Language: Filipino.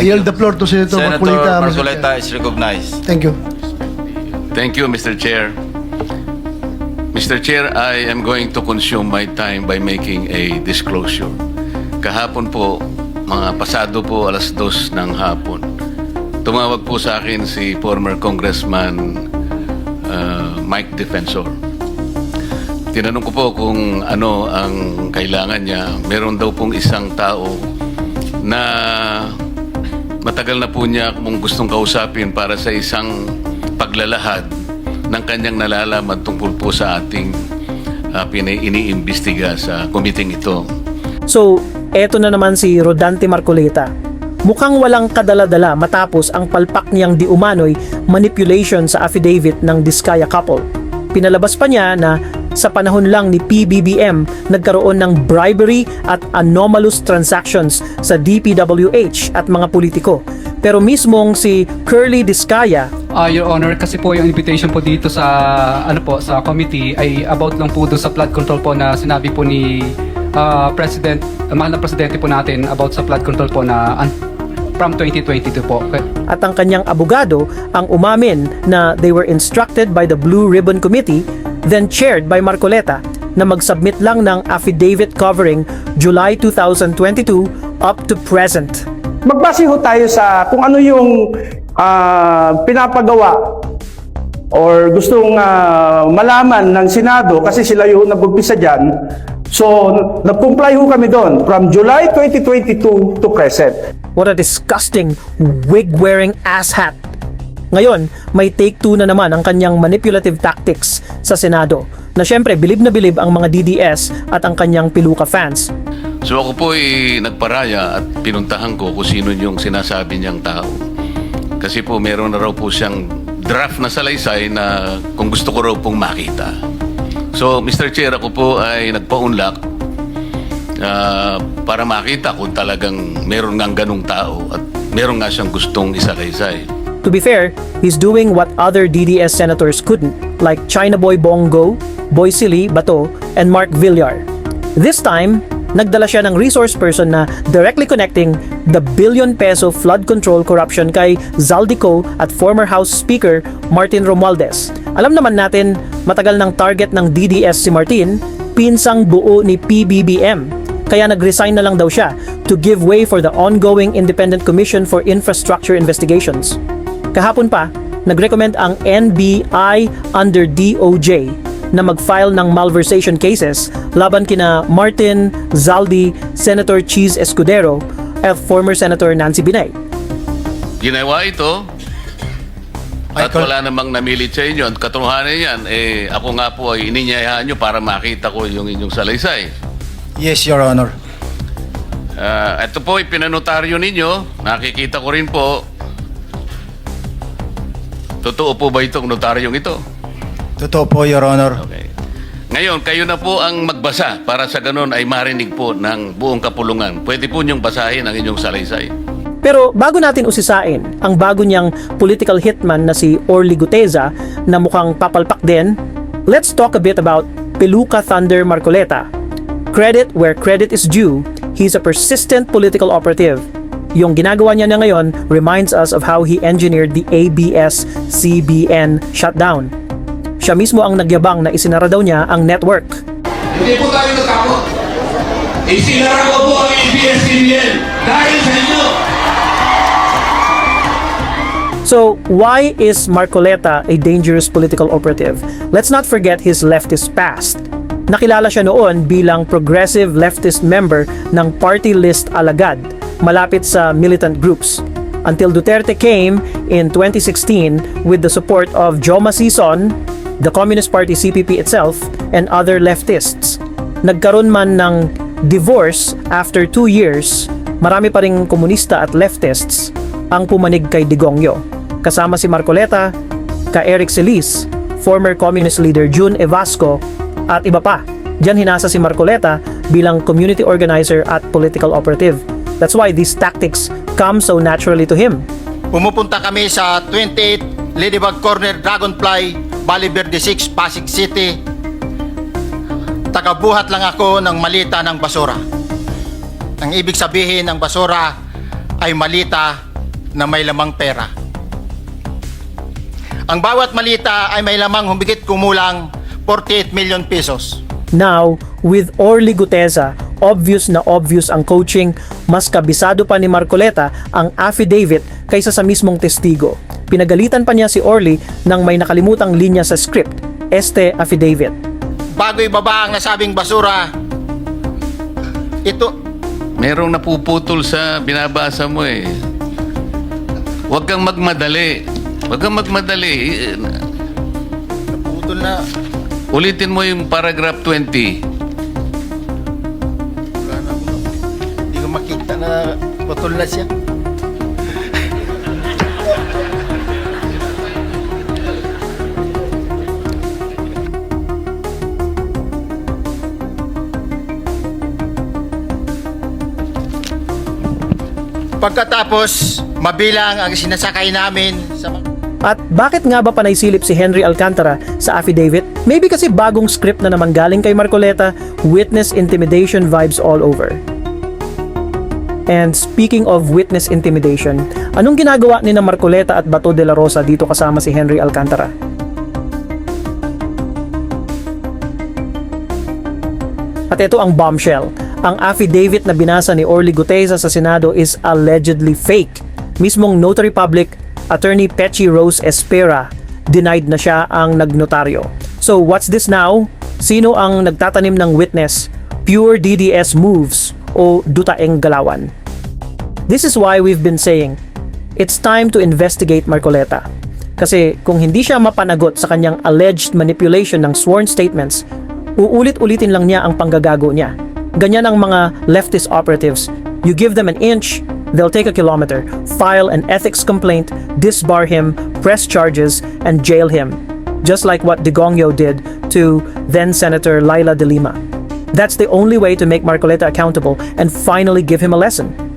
I yield the floor to Senator Marcolita. Mr. Marcolita Chair. is recognized. Thank you. Thank you, Mr. Chair. Mr. Chair, I am going to consume my time by making a disclosure. Kahapon po, mga pasado po alas 2 ng hapon, tumawag po sa akin si former Congressman Mike Defensor. Tinanong ko po kung ano ang kailangan niya. Meron daw pong isang tao na matagal na po niya kung gustong kausapin para sa isang paglalahad ng kanyang nalalaman tungkol po sa ating iniimbestiga sa committee ito. So, eto na naman si Rodante Marcolita. Mukhang walang kadala-dala matapos ang palpak niyang di umano'y manipulation sa affidavit ng Diskaya couple. Pinalabas pa niya na sa panahon lang ni PBBM nagkaroon ng bribery at anomalous transactions sa DPWH at mga politiko. Pero mismong si Curly Diskaya, Your Honor, kasi po yung invitation po dito sa sa committee ay about lang po doon sa flood control po na sinabi po ni mahal na presidente po natin about sa flood control po na from 2022 po. at ang kanyang abogado ang umamin na they were instructed by the Blue Ribbon Committee, then chaired by Marcoleta, na mag-submit lang ng affidavit covering July 2022 up to present. Magbase ho tayo sa kung ano yung pinapagawa or gustong malaman ng Senado kasi sila yung nag-umpisa dyan. So, nag-comply ho kami doon from July 2022 to present. What a disgusting wig-wearing asshat. Ngayon, may take two na naman ang kanyang manipulative tactics sa Senado na syempre bilib na bilib ang mga DDS at ang kanyang Piluka fans. So ako po ay nagparaya at pinuntahan ko kung sino yung sinasabi niyang tao. Kasi po meron na raw po siyang draft na salaysay na kung gusto ko raw pong makita. So Mr. Chair, ako po ay nagpaunlak para makita kung talagang meron ngang ganung tao at meron nga siyang gustong isalaysay. To be fair, he's doing what other DDS senators couldn't, like China Boy Bongo, Boy Silly Bato, and Mark Villar. This time, nagdala siya ng resource person na directly connecting the billion-peso flood control corruption kay Zaldico at former House Speaker Martin Romualdez. Alam naman natin, matagal ng target ng DDS si Martin, pinsang buo ni PBBM. Kaya nag-resign na lang daw siya to give way for the ongoing Independent Commission for Infrastructure Investigations. Kahapon pa, nag-recommend ang NBI under DOJ na mag-file ng malversation cases laban kina Martin, Zaldi, Senator Cheese Escudero at former Senator Nancy Binay. Ginawa ito at wala namang namilit sa inyo. At katotohanan yan, ako nga po ay ininyayahan nyo para makita ko yung inyong salaysay. Yes, Your Honor. Ito po, ipinanotaryo ninyo. Nakikita ko rin po. Totoo po ba itong notaryong ito? Totoo po, Your Honor. Okay. Ngayon, kayo na po ang magbasa para sa ganun ay marinig po ng buong kapulungan. Pwede po niyong basahin ang inyong salaysay. Pero bago natin usisain ang bago niyang political hitman na si Orly Guteza na mukhang papalpak din, let's talk a bit about Piluka Thunder Marcoleta. Credit where credit is due, he's a persistent political operative. Yung ginagawa niya na ngayon reminds us of how he engineered the ABS-CBN shutdown. Siya mismo ang nagyabang na isinara daw niya ang network. Hindi po tayo natakot. Isinara ko po ang ABS-CBN dahil sa inyo. So, why is Marcoleta a dangerous political operative? Let's not forget his leftist past. Nakilala siya noon bilang progressive leftist member ng Party List Alagad, malapit sa militant groups. Until Duterte came in 2016 with the support of Joma Sison, the Communist Party CPP itself, and other leftists. Nagkaroon man ng divorce after 2 years, marami pa ring komunista at leftists ang pumanig kay Digongyo. Kasama si Marcoleta, ka Eric Solis, former communist leader Jun Evasco, at iba pa. Diyan hinasa si Marcoleta bilang community organizer at political operative. That's why these tactics come so naturally to him. Pumupunta kami sa 28 Ladybug Corner, Dragonfly, Valle Verde 6, Pasig City. Tagabuhat lang ako ng malita ng basura. Ang ibig sabihin ng basura ay malita na may lamang pera. Ang bawat malita ay may lamang humigit kumulang 48 million pesos. Now, with Orly Guteza, obvious na obvious ang coaching, mas kabisado pa ni Marcoleta ang affidavit kaysa sa mismong testigo. Pinagalitan pa niya si Orly nang may nakalimutang linya sa script, este affidavit. Bago ibaba ang nasabing basura, ito, Merong napuputol sa binabasa mo eh. Huwag kang magmadali. Huwag kang magmadali. naputol na, Ulitin mo yung paragraph 20. wala na ako. Hindi ko makita na putol na siya. Pagkatapos, mabilang ang sinasakay namin sa mga At bakit nga ba panay silip si Henry Alcantara sa affidavit? Maybe kasi bagong script na naman galing kay Marcoleta, witness intimidation vibes all over. And speaking of witness intimidation, anong ginagawa ni na Marcoleta at Bato de la Rosa dito kasama si Henry Alcantara? At ito ang bombshell. Ang affidavit na binasa ni Orly Guteza sa Senado is allegedly fake. Mismong notary public, Attorney Pechi Rose Espera, denied na siya ang nagnotaryo. So what's this now? Sino ang nagtatanim ng witness? Pure DDS moves o dutaeng galawan? This is why we've been saying, it's time to investigate Marcoleta. Kasi kung hindi siya mapanagot sa kanyang alleged manipulation ng sworn statements, uulit-ulitin lang niya ang panggagago niya. Ganyan ang mga leftist operatives. You give them an inch, they'll take a kilometer, file an ethics complaint, disbar him, press charges, and jail him. Just like what Digongyo did to then Senator Laila de Lima. That's the only way to make Marcoleta accountable and finally give him a lesson.